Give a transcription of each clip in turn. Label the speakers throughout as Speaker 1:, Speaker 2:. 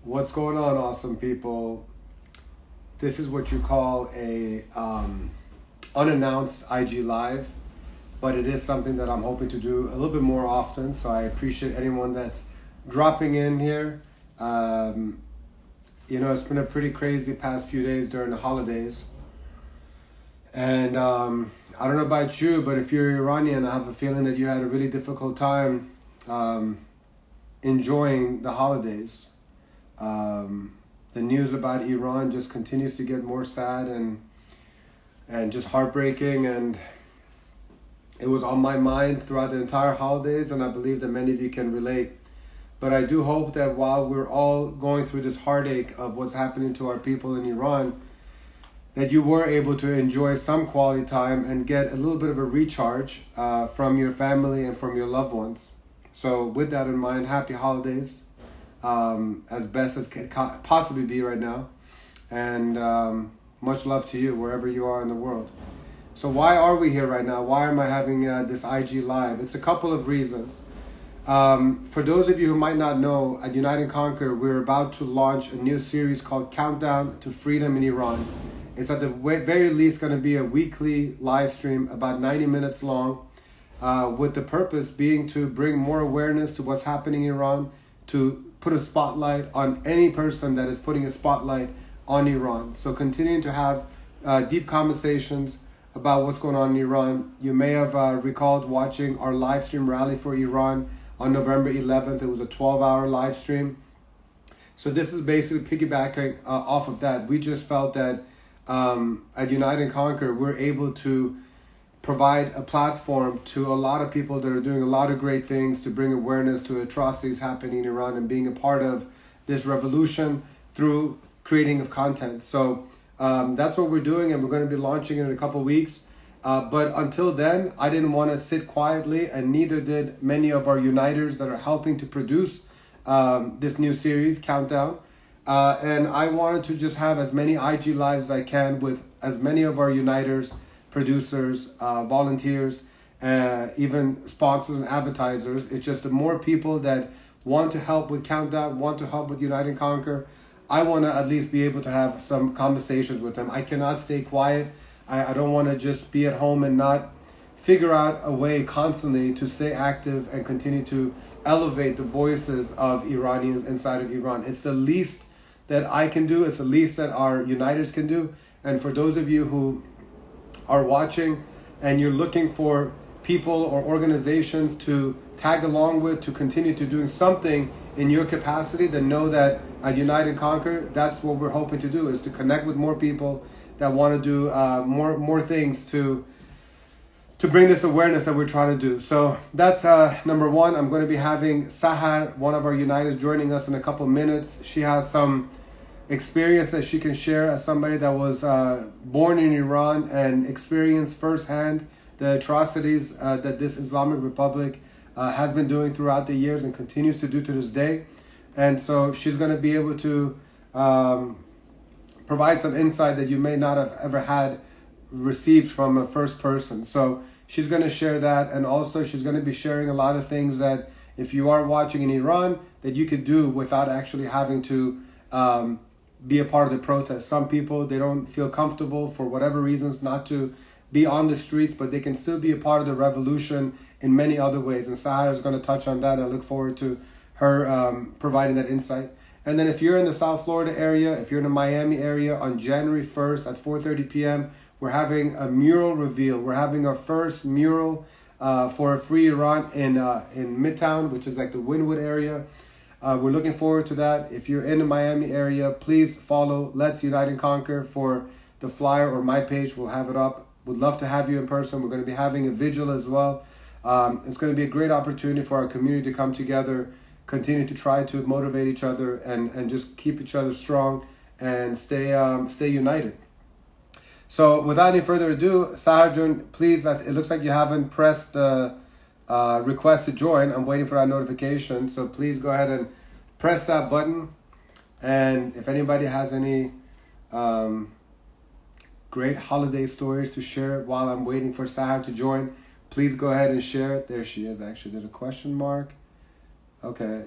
Speaker 1: What's going on, awesome people? This is what you call a unannounced IG live, but it is something that I'm hoping to do a little bit more often. So I appreciate anyone that's dropping in here. It's been a pretty crazy past few days during the holidays, and I don't know about you, but if you're Iranian, I have a feeling that you had a really difficult time enjoying the holidays. The news about Iran just continues to get more sad and just heartbreaking, and it was on my mind throughout the entire holidays, and I believe that many of you can relate. But I do hope that while we're all going through this heartache of what's happening to our people in Iran, that you were able to enjoy some quality time and get a little bit of a recharge from your family and from your loved ones. So with that in mind, happy holidays. As best as can possibly be right now, and much love to you wherever you are in the world. So why are we here right now? Why am I having this IG live? It's a couple of reasons. For those of you who might not know, at Unite and Conquer, we're about to launch a new series called Countdown to Freedom in Iran. It's at the very least going to be a weekly live stream, about 90 minutes long, with the purpose being to bring more awareness to what's happening in Iran, to put a spotlight on any person that is putting a spotlight on Iran. So continuing to have deep conversations about what's going on in Iran. You may have recalled watching our live stream Rally for Iran on November 11th. It was a 12-hour live stream. So this is basically piggybacking off of that. We just felt that at Unite and Conquer, we're able to provide a platform to a lot of people that are doing a lot of great things to bring awareness to atrocities happening in Iran and being a part of this revolution through creating of content. So that's what we're doing, and we're going to be launching it in a couple of weeks. But until then, I didn't want to sit quietly, and neither did many of our uniters that are helping to produce this new series, Countdown. And I wanted to just have as many IG lives as I can with as many of our uniters, producers, volunteers, even sponsors and advertisers. It's just the more people that want to help with Countdown, want to help with Unite and Conquer, I want to at least be able to have some conversations with them. I cannot stay quiet. I don't want to just be at home and not figure out a way constantly to stay active and continue to elevate the voices of Iranians inside of Iran. It's the least that I can do. It's the least that our uniters can do. And for those of you who are watching and you're looking for people or organizations to tag along with, to continue to doing something in your capacity, then know that at Unite and Conquer, that's what we're hoping to do, is to connect with more people that want to do more things to bring this awareness that we're trying to do. So that's number one. I'm going to be having Sahar, one of our Uniters, joining us in a couple minutes. She has some experience that she can share as somebody that was born in Iran and experienced firsthand the atrocities that this Islamic Republic has been doing throughout the years and continues to do to this day. And so she's going to be able to provide some insight that you may not have ever had received from a first person. So she's going to share that, and also she's going to be sharing a lot of things that if you are watching in Iran, that you could do without actually having to be a part of the protest. Some people, they don't feel comfortable for whatever reasons not to be on the streets, but they can still be a part of the revolution in many other ways. And Sahar is going to touch on that. I look forward to her providing that insight. And then if you're in the South Florida area, if you're in the Miami area, on January 1st at 4:30 p.m., we're having a mural reveal. We're having our first mural for a free Iran in Midtown, which is like the Wynwood area. We're looking forward to that. If you're in the Miami area, please follow Let's Unite and Conquer for the flyer, or my page. We'll have it up. Would love to have you in person. We're going to be having a vigil as well. It's going to be a great opportunity for our community to come together, continue to try to motivate each other, and just keep each other strong and stay united. So without any further ado, Sahar, please, it looks like you haven't pressed the request to join. I'm waiting for that notification. So please go ahead and press that button. And if anybody has any great holiday stories to share while I'm waiting for Sahar to join, please go ahead and share it. There she is, actually. There's a question mark. Okay.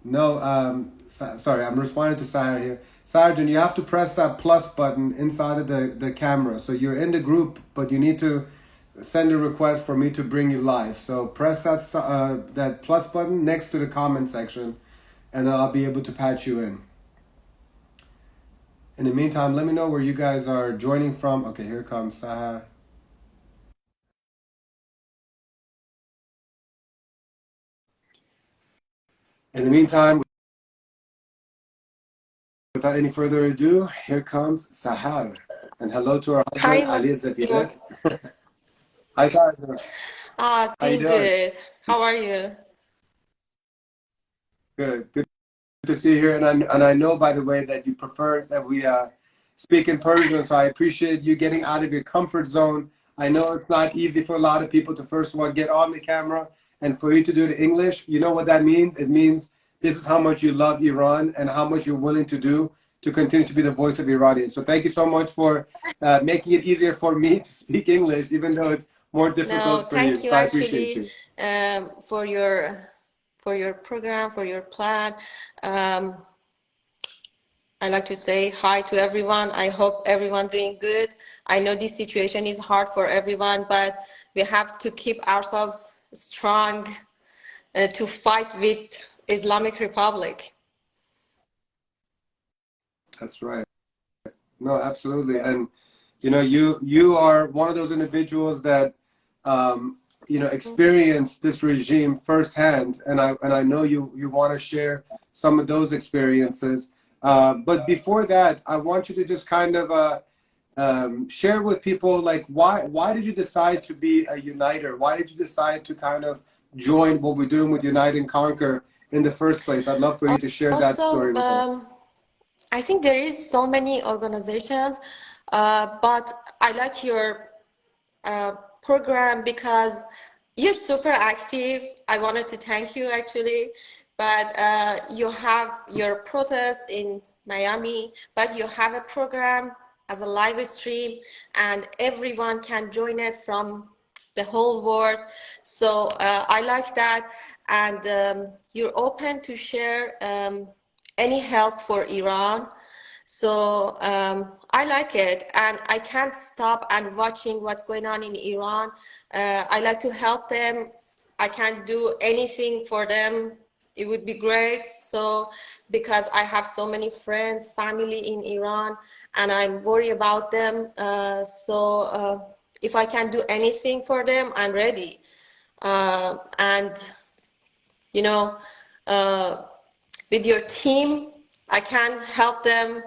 Speaker 1: No, sorry, I'm responding to Sahar here. Sarjan, you have to press that plus button inside of the camera. So you're in the group, but you need to send a request for me to bring you live. So press that plus button next to the comment section, and then I'll be able to patch you in. In the meantime, let me know where you guys are joining from. Okay, here comes Sahar. In the meantime, without any further ado, here comes Sahar. And hello to our husband,
Speaker 2: Hi,
Speaker 1: Ali Zabidet. Hi, Sahar. How you
Speaker 2: doing
Speaker 1: doing?
Speaker 2: good. How are you?
Speaker 1: Good. Good to see you here. And I know, by the way, that you prefer that we speak in Persian, so I appreciate you getting out of your comfort zone. I know it's not easy for a lot of people to, first of all, get on the camera, and for you to do it in English. You know what that means? It means this is how much you love Iran and how much you're willing to do to continue to be the voice of Iranians. So thank you so much for making it easier for me to speak English, even though it's more
Speaker 2: No,
Speaker 1: difficult for you.
Speaker 2: thank you
Speaker 1: So I appreciate
Speaker 2: actually
Speaker 1: you.
Speaker 2: for your program, for your plan. Um, I like to say hi to everyone. I hope everyone doing good. I know this situation is hard for everyone, but we have to keep ourselves strong to fight with Islamic Republic.
Speaker 1: That's right. No, absolutely. And you know, you are one of those individuals that experienced this regime firsthand, and I know you want to share some of those experiences. But before that, I want you to just kind of share with people, like, why did you decide to be a uniter? Why did you decide to kind of join what we're doing with Unite and Conquer in the first place? I'd love for you to share that
Speaker 2: Also,
Speaker 1: story with us.
Speaker 2: I think there is so many organizations, but I like your program because you're super active. I wanted to thank you actually, but you have your protest in Miami, but you have a program as a live stream and everyone can join it from the whole world. So I like that. And you're open to share any help for Iran. So I like it, and I can't stop and watching what's going on in Iran. I like to help them. I can't do anything for them. It would be great. So because I have so many friends, family in Iran, and I'm worried about them. If I can do anything for them, I'm ready. And you know, uh, with your team, I can help them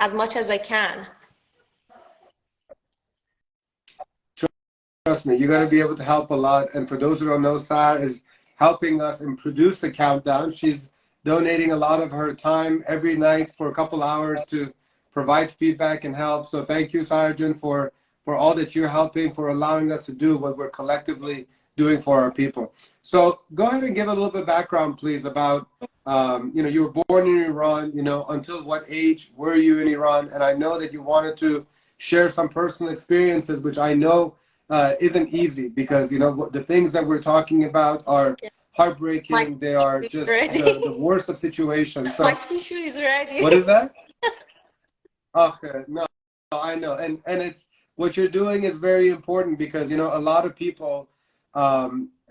Speaker 2: as much as I can.
Speaker 1: Trust me, you're going to be able to help a lot. And for those who don't know, Sahar is helping us and produce the countdown. She's donating a lot of her time every night for a couple hours to provide feedback and help. So thank you, Sarjan, for all that you're helping, for allowing us to do what we're collectively doing for our people. So go ahead and give a little bit of background, please, about, you were born in Iran, until what age were you in Iran? And I know that you wanted to share some personal experiences, which I know isn't easy, because the things that we're talking about are
Speaker 2: My
Speaker 1: heartbreaking. They are
Speaker 2: tissue is
Speaker 1: just the
Speaker 2: ready.
Speaker 1: worst of situations.
Speaker 2: My
Speaker 1: So
Speaker 2: tissue is
Speaker 1: what is
Speaker 2: ready.
Speaker 1: that? Okay, no, I know, and it's what you're doing is very important, because a lot of people,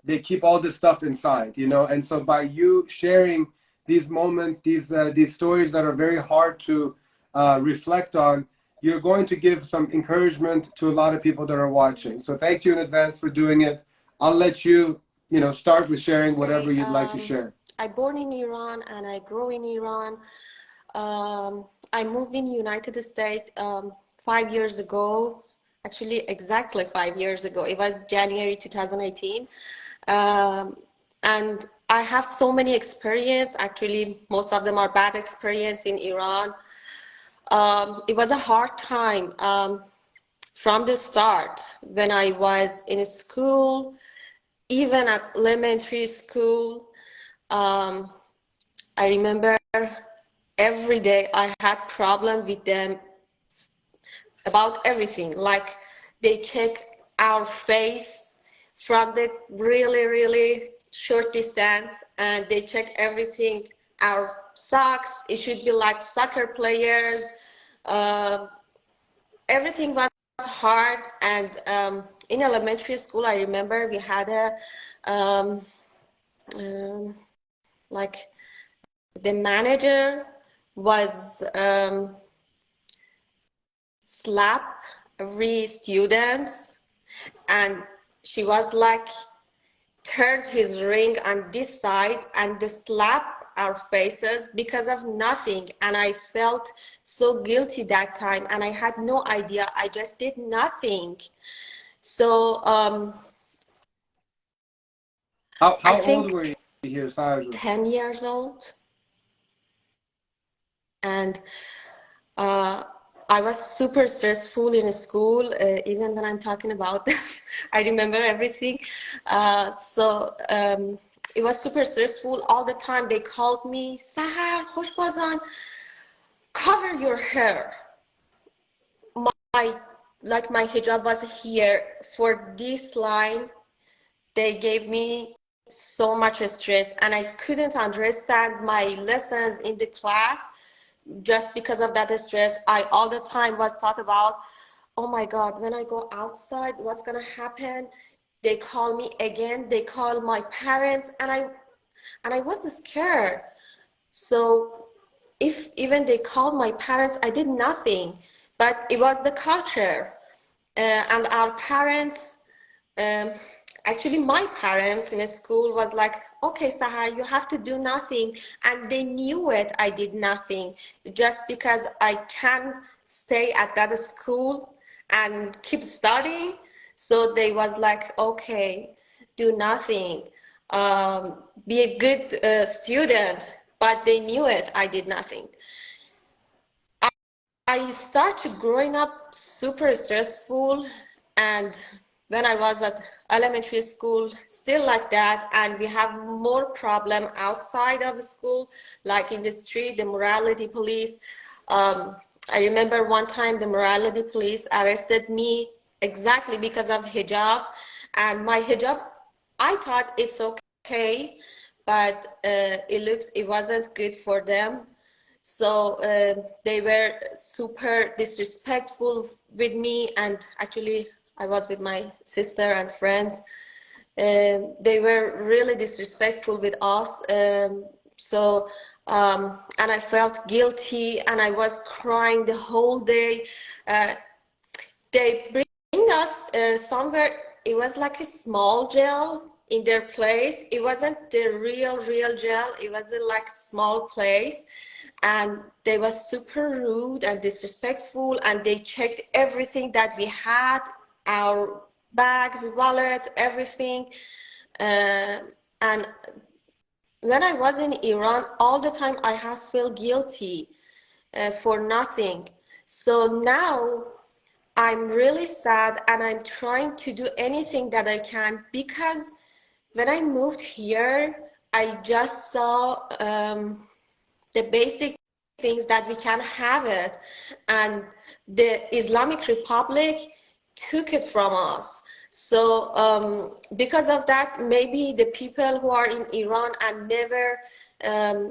Speaker 1: they keep all this stuff inside, and so by you sharing these moments, these stories that are very hard to reflect on, you're going to give some encouragement to a lot of people that are watching. So thank you in advance for doing it. I'll let you, start with sharing whatever
Speaker 2: Okay,
Speaker 1: you'd like to share.
Speaker 2: I born in Iran and I grow in Iran. I moved in United States 5 years ago. Actually, exactly 5 years ago. It was January 2018. And I have so many experience. Actually, most of them are bad experience in Iran. It was a hard time from the start when I was in school, even at elementary school. Um, I remember every day I had problem with them about everything. Like they check our face from the really, really short distance, and they check everything, our socks. It should be like soccer players. Uh, Everything was hard. And in elementary school, I remember we had a um, um, like the manager was slap every student, and she was like turned his ring on this side and they slap our faces because of nothing. And I felt so guilty that time, and I had no idea. I just did nothing. So I
Speaker 1: How old were
Speaker 2: think
Speaker 1: you here, Sahar?
Speaker 2: 10 years old. And uh, I was super stressful in school, even when I'm talking about I remember everything. It was super stressful all the time. They called me, Sahar Khoshbazan, cover your hair. My, like my hijab was here. For this line, they gave me so much stress, and I couldn't understand my lessons in the class just because of that stress. I all the time was thought about, oh my God, when I go outside, what's gonna happen? They call me again, they call my parents, and I was scared. So if even they called my parents, I did nothing. But it was the culture. And our parents, um, actually my parents in school was like, okay, Sahar, you have to do nothing. And they knew it, I did nothing. Just because I can stay at that school and keep studying. So they was like, okay, do nothing, be a good student. But they knew it, I did nothing. I started growing up super stressful, and when I was at elementary school, still like that, and we have more problem outside of school, like in the street, the morality police. I remember one time the morality police arrested me exactly because of hijab, and my hijab, I thought it's okay, but it wasn't good for them. So they were super disrespectful with me, and actually I was with my sister and friends. They were really disrespectful with us. And I felt guilty, and I was crying the whole day. Uh, they bring us somewhere. It was like a small jail in their place. It wasn't the real jail. It was like a small place, and they were super rude and disrespectful, and they checked everything that we had, our bags, wallets, everything. uh, and when I was in Iran, all the time I have felt guilty for nothing. So now I'm really sad, and I'm trying to do anything that I can, because when I moved here, I just saw the basic things that we can have it, and the Islamic Republic took it from us. So because of that, maybe the people who are in Iran and never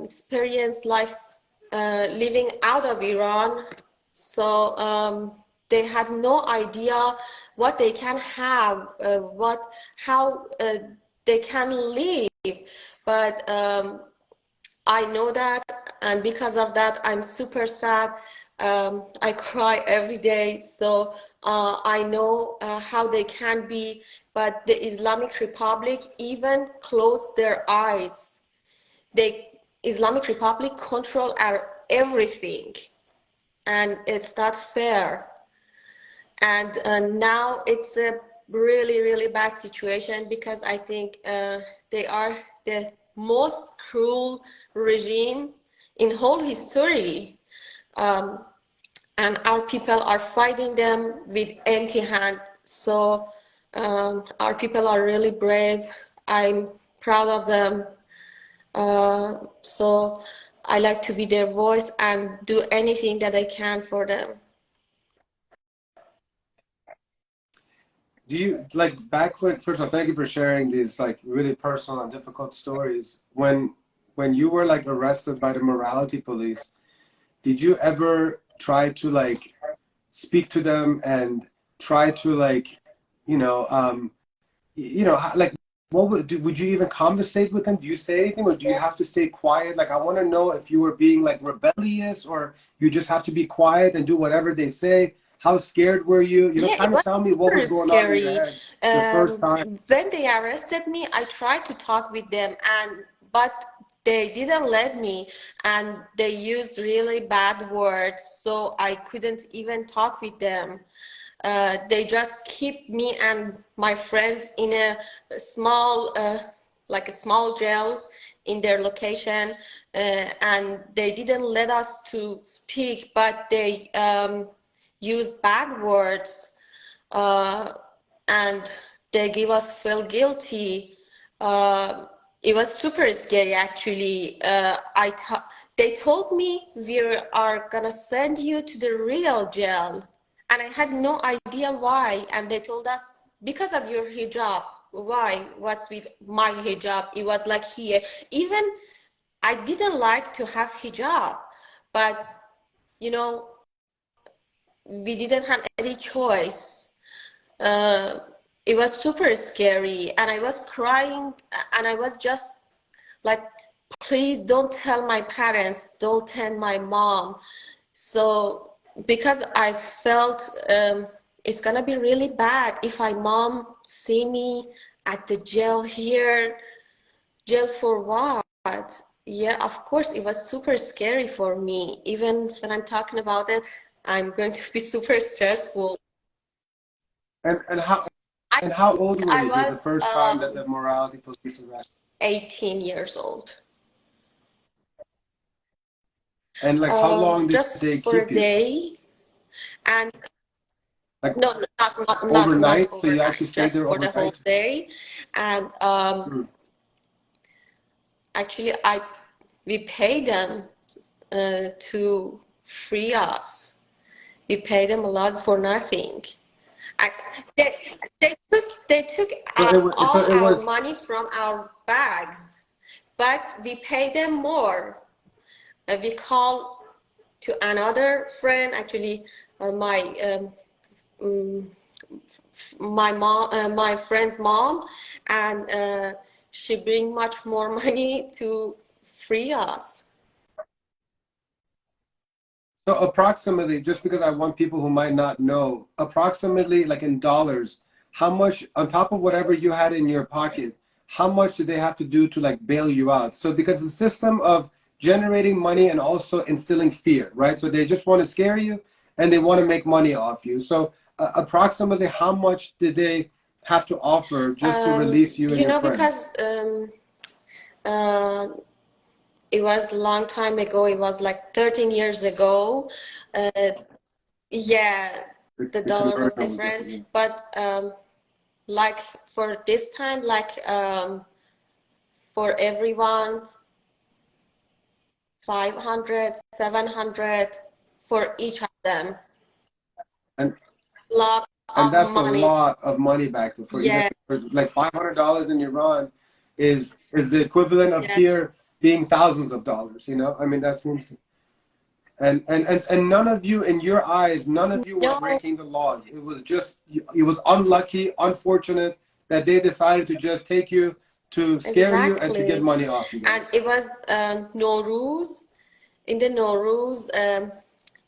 Speaker 2: experienced life living out of Iran, so they have no idea what they can have, how they can live. But I know that, and because of that, I'm super sad. I cry every day. So I know how they can be, but the Islamic Republic even closed their eyes. The Islamic Republic control our everything, and it's not fair. And now it's a really bad situation, because I think they are the most cruel regime in whole history, and our people are fighting them with empty hand. So our people are really brave. I'm proud of them. So I like to be their voice and do anything that I can for them.
Speaker 1: Do you like back when, first of all, thank you for sharing these like really personal and difficult stories. When when you were like arrested by the morality police, did you ever try to like speak to them and try to like, you know, like what would you even conversate with them? Do you say anything, or do you have to stay quiet? Like, I want to know if you were being like rebellious, or you just have to be quiet and do whatever they say. How scared were you? You know,
Speaker 2: Yeah, it
Speaker 1: kind of
Speaker 2: was
Speaker 1: tell me what was
Speaker 2: super
Speaker 1: going on in your
Speaker 2: scary.
Speaker 1: head the first time.
Speaker 2: When they arrested me, I tried to talk with them, and but they didn't let me, and they used really bad words, so I couldn't even talk with them. They just keep me and my friends in a small, like a small jail in their location, and they didn't let us to speak, but they used bad words, uh, and they give us feel guilty. It was super scary actually. They told me we are gonna send you to the real jail, and I had no idea why. And they told us because of your hijab. Why? What's with my hijab? It was like here. Even I didn't like to have hijab, but you know, we didn't have any choice. uh, it was super scary, and I was crying, and I was just like, please don't tell my parents, don't tell my mom. So because I felt it's gonna be really bad if my mom see me at the jail here. Jail for what? Yeah, of course it was super scary for me. Even when I'm talking about it, I'm going to be super stressful.
Speaker 1: And
Speaker 2: I
Speaker 1: how
Speaker 2: think
Speaker 1: old were
Speaker 2: I
Speaker 1: you the
Speaker 2: was
Speaker 1: first time that the morality police arrested?
Speaker 2: 18 years old.
Speaker 1: And like, how long did they
Speaker 2: Just for
Speaker 1: keep
Speaker 2: a
Speaker 1: you?
Speaker 2: day, and
Speaker 1: Like
Speaker 2: no, not
Speaker 1: overnight? So you actually
Speaker 2: overnight,
Speaker 1: stayed
Speaker 2: just
Speaker 1: there
Speaker 2: for the whole
Speaker 1: overnight?
Speaker 2: day. And
Speaker 1: Hmm.
Speaker 2: actually, I we pay them to free us. We pay them a lot for nothing. I, they, they took
Speaker 1: So
Speaker 2: all
Speaker 1: it
Speaker 2: our
Speaker 1: was.
Speaker 2: money from our bags, but we pay them more. We call to another friend, actually, um, my mom, my friend's mom, and she bring much more money to free us.
Speaker 1: So approximately, just because I want people who might not know, approximately like in dollars, how much on top of whatever you had in your pocket, how much did they have to do to like bail you out? So because the system of generating money and also instilling fear, right? So they just want to scare you and they want to make money off you. So approximately how much did they have to offer just to release you and your friends?
Speaker 2: Because uh, it was a long time ago. It was like 13 years ago. Uh, yeah, the
Speaker 1: The
Speaker 2: dollar was
Speaker 1: conversion was
Speaker 2: different,
Speaker 1: different.
Speaker 2: but like for this time, like for everyone, 500, 700 for each of them.
Speaker 1: And
Speaker 2: Lot
Speaker 1: and
Speaker 2: of
Speaker 1: that's a
Speaker 2: money.
Speaker 1: lot of money back to for even
Speaker 2: Yeah,
Speaker 1: for like $500 in Iran is the equivalent of
Speaker 2: yeah.
Speaker 1: here being thousands of dollars. You know, I mean that seems. And none of you, in your eyes, none of you were
Speaker 2: No,
Speaker 1: breaking the laws. It was just it was unlucky, unfortunate that they decided to just take you to scare you and to get
Speaker 2: exactly.
Speaker 1: money off you
Speaker 2: And
Speaker 1: guys.
Speaker 2: it was Nowruz. In the Nowruz,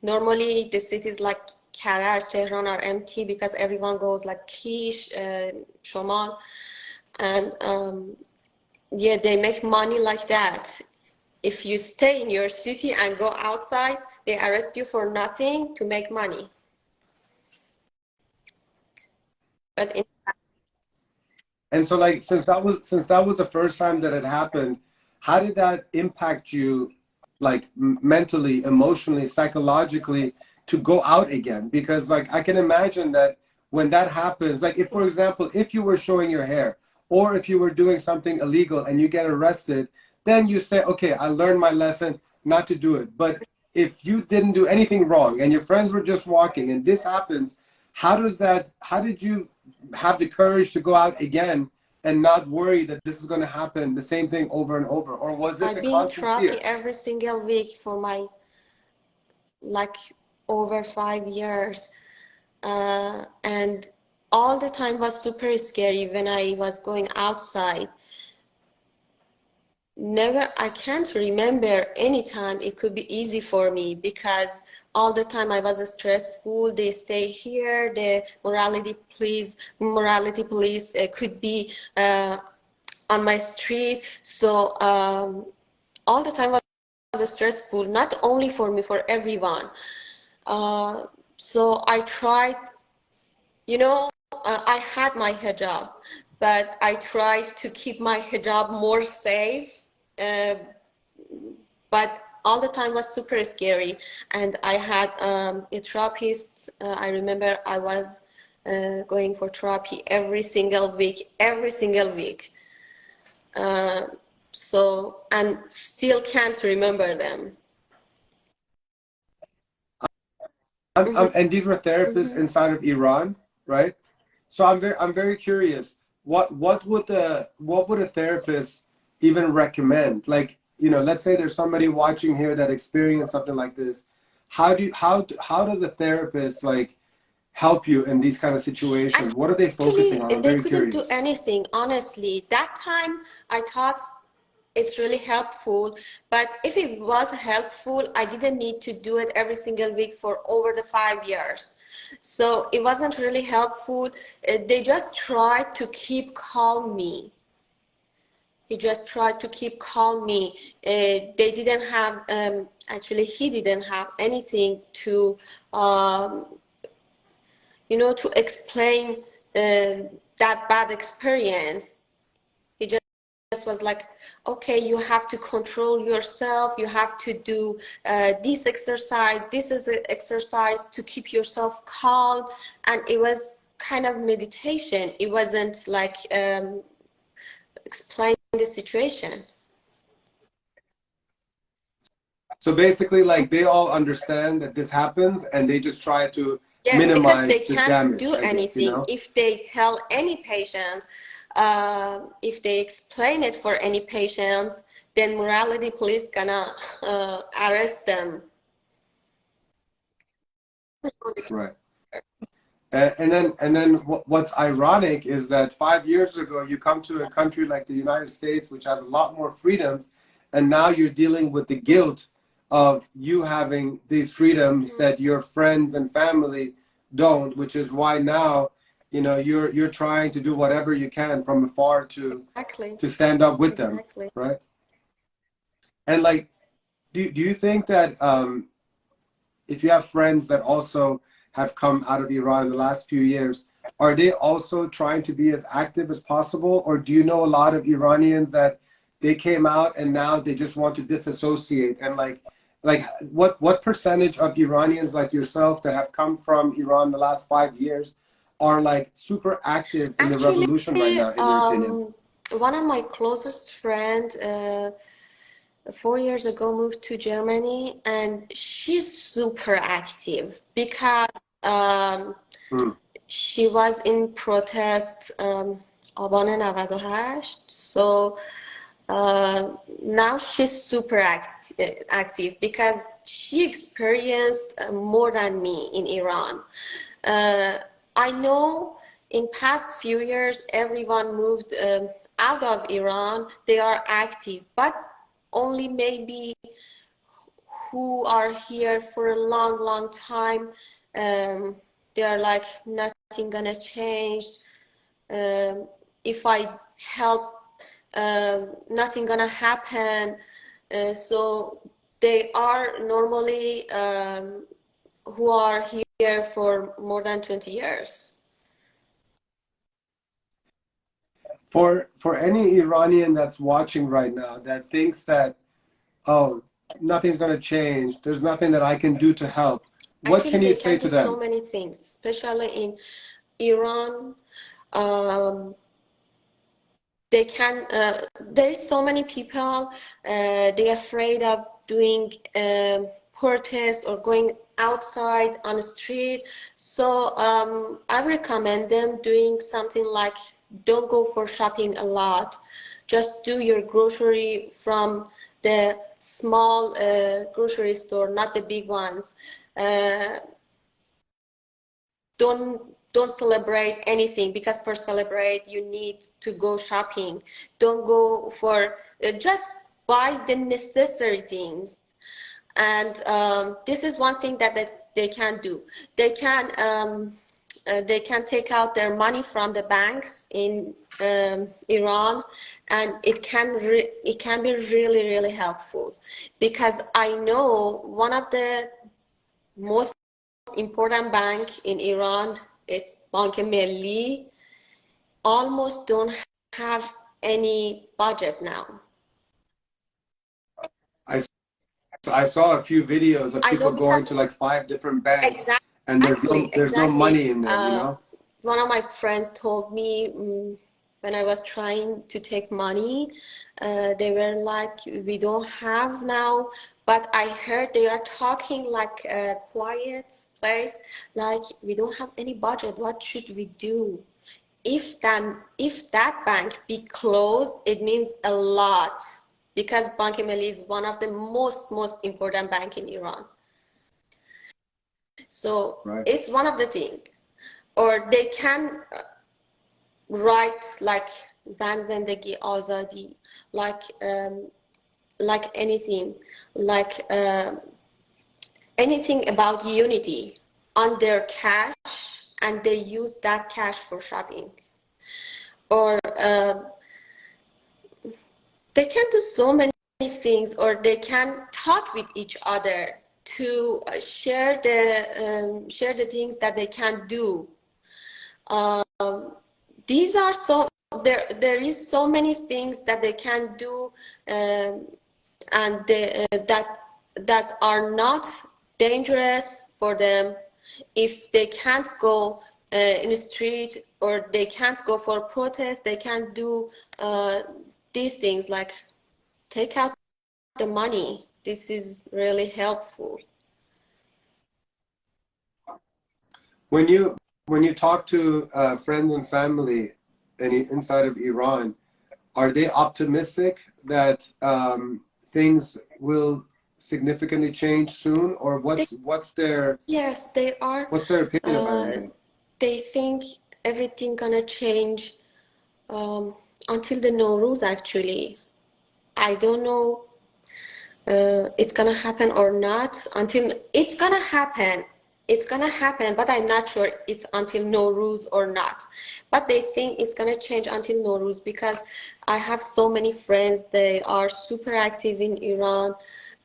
Speaker 2: normally the cities like Karaj, Tehran are empty because everyone goes like Kish, Shomal, and yeah, they make money like that. If you stay in your city and go outside, they arrest you for nothing to make money. But in,
Speaker 1: And so, like, since that was the first time that it happened, how did that impact you, like mentally, emotionally, psychologically, to go out again? Because, like, I can imagine that when that happens, like, if, for example, if you were showing your hair, or if you were doing something illegal and you get arrested, then you say, okay, I learned my lesson not to do it. But if you didn't do anything wrong and your friends were just walking and this happens, how did you have the courage to go out again and not worry that this is going to happen, the same thing over and over? Or was this
Speaker 2: I've
Speaker 1: a
Speaker 2: been
Speaker 1: constant
Speaker 2: therapy
Speaker 1: fear?
Speaker 2: every single week for my like over 5 years, and all the time was super scary when I was going outside. Never, I can't remember any time it could be easy for me because all the time I was stressful. They stay here. The morality police could be on my street. So all the time was stressful, not only for me, for everyone. So I tried, you know, I had my hijab, but I tried to keep my hijab more safe. Uh, but all the time was super scary, and I had a therapist. I remember I was going for therapy every single week. Uh, so, and still can't remember them. Mm-hmm.
Speaker 1: And these were therapists
Speaker 2: Mm-hmm.
Speaker 1: inside of Iran, right? So I'm very curious. What would a therapist even recommend? Like, let's say there's somebody watching here that experienced something like this. How does a therapist like help you in these kind of situations? What are they focusing
Speaker 2: Actually,
Speaker 1: on? I'm
Speaker 2: they
Speaker 1: very
Speaker 2: couldn't do
Speaker 1: curious.
Speaker 2: anything, honestly. That time, I thought it's really helpful, but if it was helpful, I didn't need to do it every single week for over the 5 years. So it wasn't really helpful. They just tried to keep calm me. He just tried to keep calm me. They didn't have, actually, he didn't have anything to, um, to explain that bad experience. He just was like, okay, you have to control yourself. You have to do this exercise. This is an exercise to keep yourself calm. And it was kind of meditation. It wasn't like explain the situation.
Speaker 1: So basically, like they all understand that this happens, and they just try to
Speaker 2: Yes, because they
Speaker 1: minimize the
Speaker 2: can't
Speaker 1: damage,
Speaker 2: do
Speaker 1: I guess,
Speaker 2: anything. If they tell any patients, if they explain it for any patients, then morality police gonna arrest them.
Speaker 1: Right. And then what's ironic is that 5 years ago you come to a country like the United States, which has a lot more freedoms, and now you're dealing with the guilt of you having these freedoms
Speaker 2: Mm-hmm.
Speaker 1: that your friends and family don't, which is why now you're trying to do whatever you can from afar
Speaker 2: Exactly.
Speaker 1: to stand up with them,
Speaker 2: Exactly.
Speaker 1: right? And like, do you think that if you have friends that also have come out of Iran in the last few years, are they also trying to be as active as possible? Or do you know a lot of Iranians that they came out and now they just want to disassociate? And like what percentage of Iranians like yourself that have come from Iran the last 5 years are like super active in the
Speaker 2: Actually,
Speaker 1: revolution right now, in your opinion?
Speaker 2: one of my closest friend 4 years ago moved to Germany, and she's super active because um,
Speaker 1: Hmm.
Speaker 2: she was in protest آبان 98. So now she's super active because she experienced more than me in Iran. Uh, I know in past few years everyone moved out of Iran. They are active, but only maybe who are here for a long, long time. They are like nothing gonna change. If I help, nothing gonna happen. So they are normally who are here for more than 20 years.
Speaker 1: For any Iranian that's watching right now that thinks that, oh, nothing's going to change, there's nothing that I can do to help, what
Speaker 2: Actually,
Speaker 1: can you
Speaker 2: they
Speaker 1: say
Speaker 2: can
Speaker 1: to
Speaker 2: do so
Speaker 1: them?
Speaker 2: many things, especially in Iran. Um, they can there is so many people they afraid of doing protest or going outside on the street. So I recommend them doing something like don't go for shopping a lot. Just do your grocery from the small grocery store, not the big ones. Don't celebrate anything, because for celebrate you need to go shopping. Don't go for just buy the necessary things. And this is one thing that they can do. They can take out their money from the banks in Iran, and it can be really, really helpful, because I know one of the most important bank in Iran is Bank Melli, almost don't have any budget now.
Speaker 1: I, I saw a few videos of
Speaker 2: I know,
Speaker 1: people going to
Speaker 2: because
Speaker 1: like 5 different banks, and there's no
Speaker 2: exactly.
Speaker 1: money in there, you know?
Speaker 2: One of my friends told me, when I was trying to take money, they were like, we don't have now, but I heard they are talking like a quiet place, like, we don't have any budget, what should we do? If that bank be closed, it means a lot, because Bank Melli is one of the most important bank in Iran. So
Speaker 1: Right.
Speaker 2: it's one of the things. Or they can write like Zan Zendegi Azadi, like anything, like anything about unity on their cash, and they use that cash for shopping. Or they can do so many things, or they can talk with each other to share the things that they can do. These are there is so many things that they can do, and that are not dangerous for them. If they can't go in the street, or they can't go for protest, they can do these things, like take out the money. This is really helpful.
Speaker 1: When you talk to friends and family inside of Iran, are they optimistic that things will significantly change soon, or what's their
Speaker 2: Yes, they are.
Speaker 1: what's their opinion about everything?
Speaker 2: They think everything gonna change until the Nowruz. Actually, I don't know it's gonna happen or not. Until it's gonna happen, but I'm not sure it's until Nowruz or not. But they think it's gonna change until Nowruz, because I have so many friends. They are super active in Iran,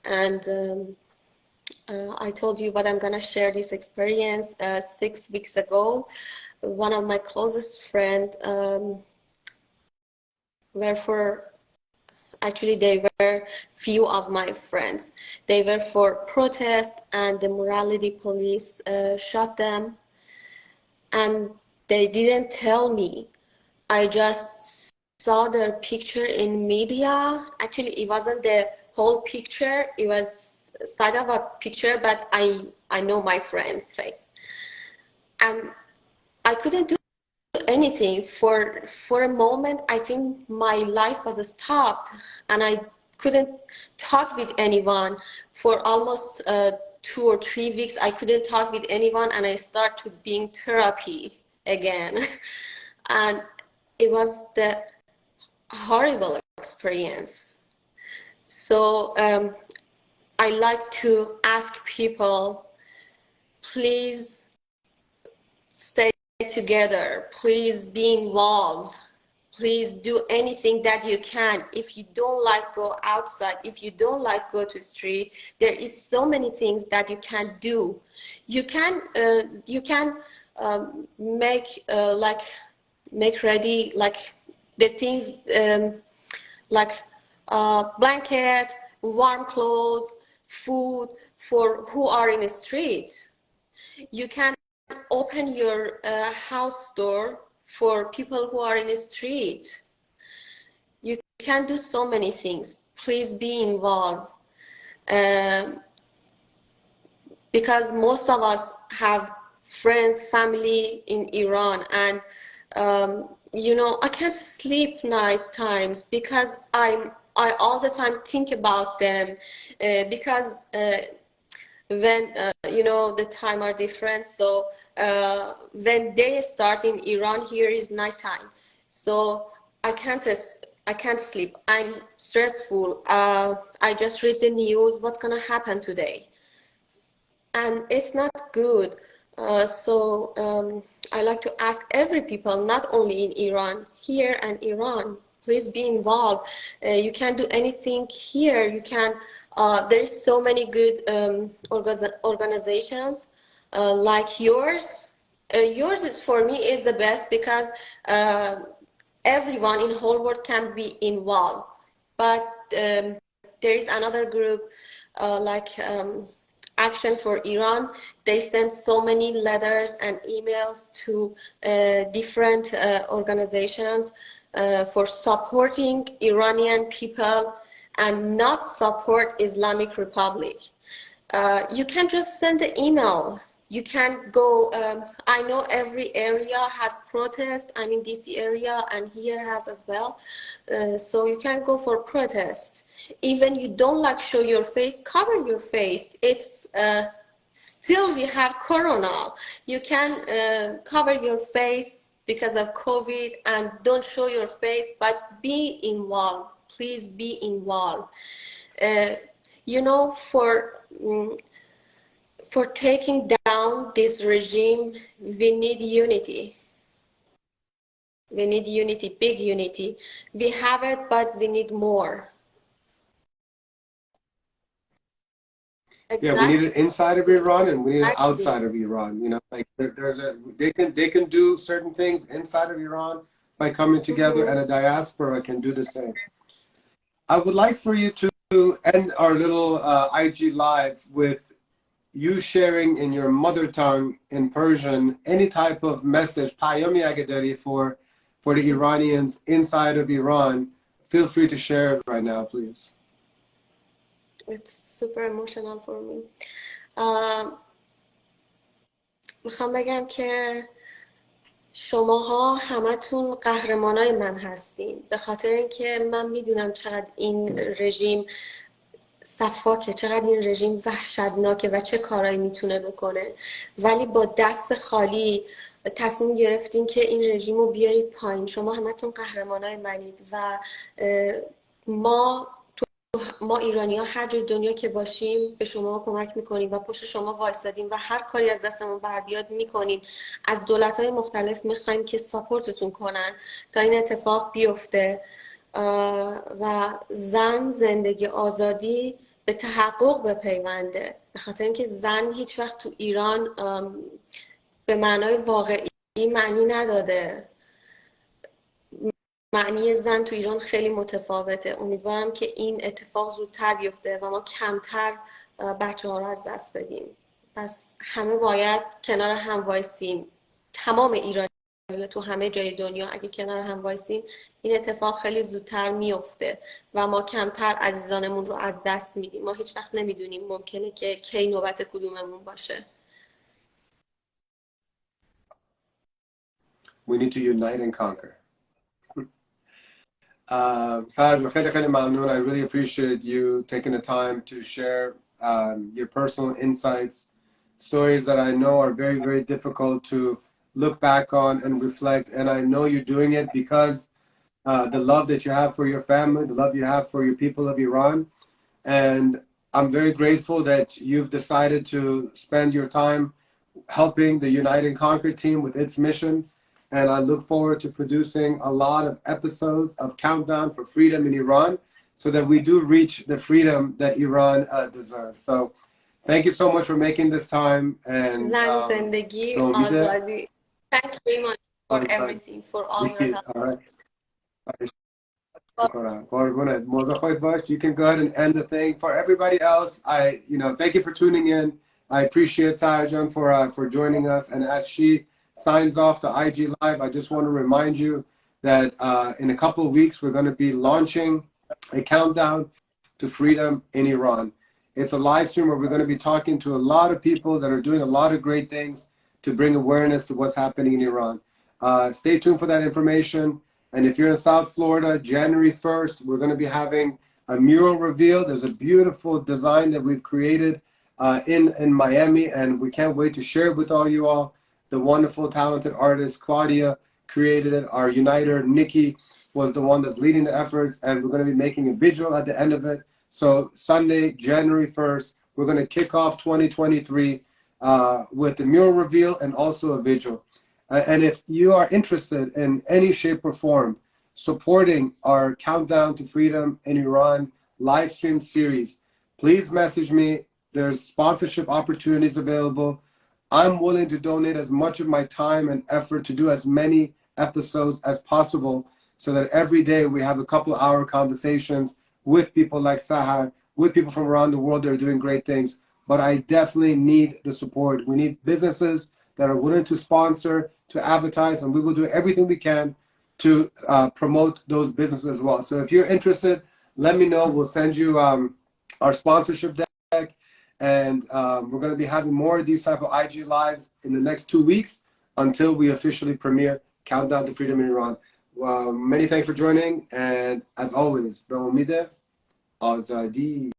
Speaker 2: and I told you, but I'm gonna share this experience. 6 weeks ago, one of my closest friend were for, actually they were few of my friends. They were for protest, and the morality police shot them, and they didn't tell me. I just saw their picture in media. Actually, it wasn't the whole picture. It was side of a picture, but I know my friend's face. And I couldn't do anything. For a moment, I think my life was stopped, and I couldn't talk with anyone. For almost 2 or 3 weeks, I couldn't talk with anyone, and I started being therapy again. And it was the horrible experience. So I like to ask people, please stay together, please be involved, please do anything that you can. If you don't like go outside, if you don't like go to the street, there is so many things that you can do. You can make ready like the things, like blanket, warm clothes, food for who are in the street. You can open your house door for people who are in the street. You can do so many things. Please be involved. Because most of us have friends, family in Iran, and you know, I can't sleep night times because I all the time think about them, because when you know the time are different. So when they start in Iran, here is nighttime. So I can't sleep. I'm stressful. I just read the news. What's gonna happen today? And it's not good. I like to ask every people, not only in Iran, here and Iran, please be involved. You can do anything here. You can. There is so many good organizations like yours. Yours is, for me, is the best because uh, everyone in whole world can be involved. But there is another group like Action for Iran. They send so many letters and emails to different organizations for supporting Iranian people and not support Islamic Republic. You can just send an email. You can go. I know every area has protest. I'm in DC area and here has as well. So you can go for protest. Even you don't like show your face, cover your face. It's still we have Corona. You can cover your face because of COVID and don't show your face, but be involved. Please be involved. Uh, you know, for taking down this regime, we need unity. We need unity, big unity. We have it, but we need more.
Speaker 1: Yeah, we need it inside of Iran and we need it
Speaker 2: Exactly.
Speaker 1: outside of Iran. You know, like there's a they can do certain things inside of Iran by coming together, and a diaspora can do the same. I would like for you to end our little IG live with you sharing in your mother tongue in Persian any type of message, پیامی اگه داری for the Iranians inside of Iran. Feel free to share it right now, please.
Speaker 2: It's super emotional for me. میخوام بگم که شماها همتون قهرمانای من هستین، به خاطر اینکه من میدونم چقدر این رژیم صفاکه، چقدر این رژیم وحشتناکه و چه کارایی میتونه بکنه، ولی با دست خالی تصمیم گرفتین که این رژیم رو بیارید پایین. شما همتون قهرمانای منید و ما ایرانی ها هر جای دنیا که باشیم به شما کمک میکنیم و پشت شما وایسادیم و هر کاری از دستمون بر بیاد میکنیم. از دولت های مختلف میخوایم که ساپورتتون کنن تا این اتفاق بیفته و زن، زندگی، آزادی به تحقق بپیونده، به خاطر اینکه زن هیچ وقت تو ایران به معنای واقعی معنی نداده. معنی زن تو ایران خیلی متفاوته. امیدوارم که این اتفاق زودتر بیفته و ما کمتر بچه ها رو از دست بدیم. پس همه باید کنار هم وایسیم. تمام ایرانی تو همه جای دنیا اگه کنار هم وایسیم این اتفاق خیلی زودتر میفته و ما کمتر عزیزانمون رو از دست میدیم. ما هیچ وقت نمیدونیم ممکنه که کی نوبت کدوممون باشه.
Speaker 1: We need to unite and conquer. Sahar, خیلی خیلی ممنون. I really appreciate you taking the time to share your personal insights, stories that I know are very, very difficult to look back on and reflect. And I know you're doing it because the love that you have for your family, the love you have for your people of Iran. And I'm very grateful that you've decided to spend your time helping the Unite and Conquer team with its mission. And I look forward to producing a lot of episodes of Countdown for Freedom in Iran so that we do reach the freedom that Iran deserves. So thank you so much for making this time. And
Speaker 2: زن، زندگی، آزادی. Thank you, Iman, for everything, for all your help.
Speaker 1: All right. You can go ahead and end the thing. For everybody else, thank you for tuning in. I appreciate Sahajan for joining us. And as she signs off the IG Live, I just want to remind you that in a couple of weeks, we're going to be launching a countdown to freedom in Iran. It's a live stream where we're going to be talking to a lot of people that are doing a lot of great things to bring awareness to what's happening in Iran. Stay tuned for that information. And if you're in South Florida, January 1st, we're going to be having a mural reveal. There's a beautiful design that we've created in Miami, and we can't wait to share it with all you all. The wonderful, talented artist Claudia created it. Our uniter, Nikki, was the one that's leading the efforts, and we're going to be making a vigil at the end of it. So Sunday, January 1st, we're going to kick off 2023 with the mural reveal and also a vigil. And if you are interested in any shape or form supporting our Countdown to Freedom in Iran live stream series, please message me. There's sponsorship opportunities available. I'm willing to donate as much of my time and effort to do as many episodes as possible so that every day we have a couple hour conversations with people like Sahar, with people from around the world that are doing great things. But I definitely need the support. We need businesses that are willing to sponsor, to advertise, and we will do everything we can to promote those businesses as well. So if you're interested, let me know. We'll send you our sponsorship deck, and we're going to be having more of these type of IG lives in the next 2 weeks until we officially premiere Countdown to Freedom in Iran. Many thanks for joining, and as always, omide, azadi.